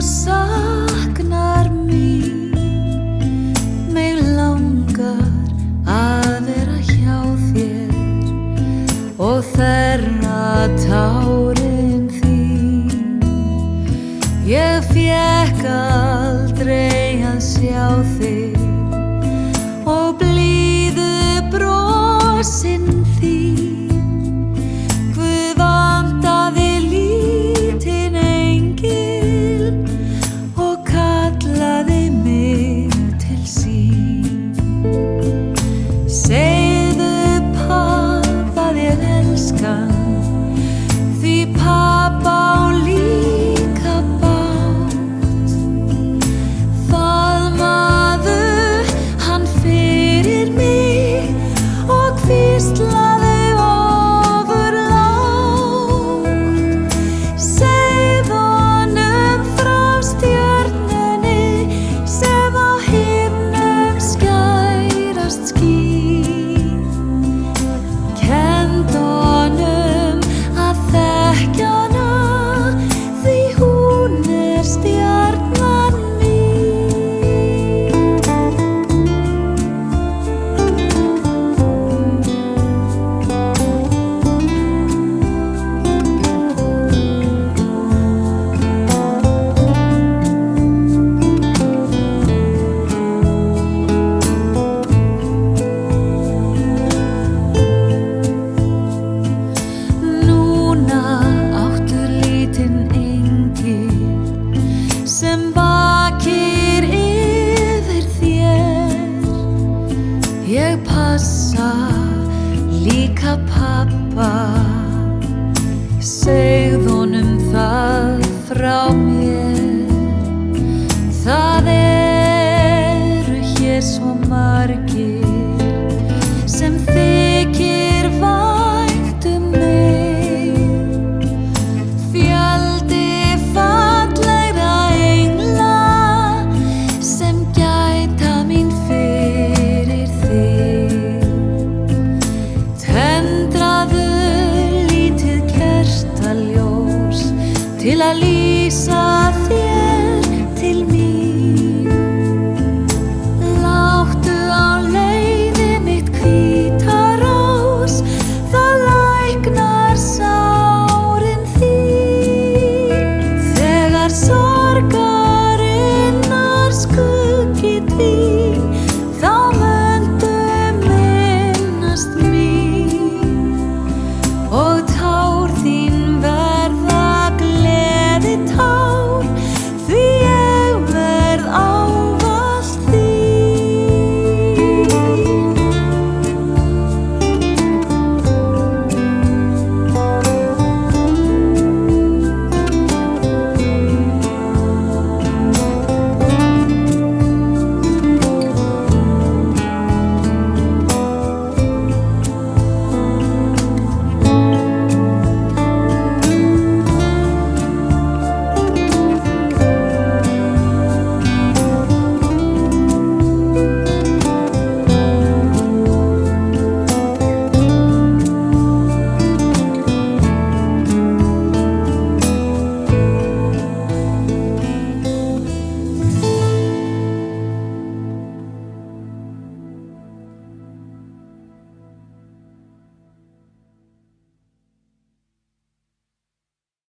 saknar mín, mig langar að vera hjá þér og þerra tárin þín. Ég fékk aldrei að sjá þig og blíðu brosin þín. Guð vantaði lítinn engil og kallaði mig til sín. Segðu pabba að ég elska hann, því pabba á líka bágt. Faðmaðu hann fyrir mig og hvíslaðu ofurlágt. Segðu honum frá stjörnunni sem á himnum skærast skín. Kennd honum að þekkja hana, því hún stjarnan mín. Núna áttu lítinn engil sem vakir yfir þér. Ég passa líka pabba, segð honum það frá mér. Það eru hér svo margir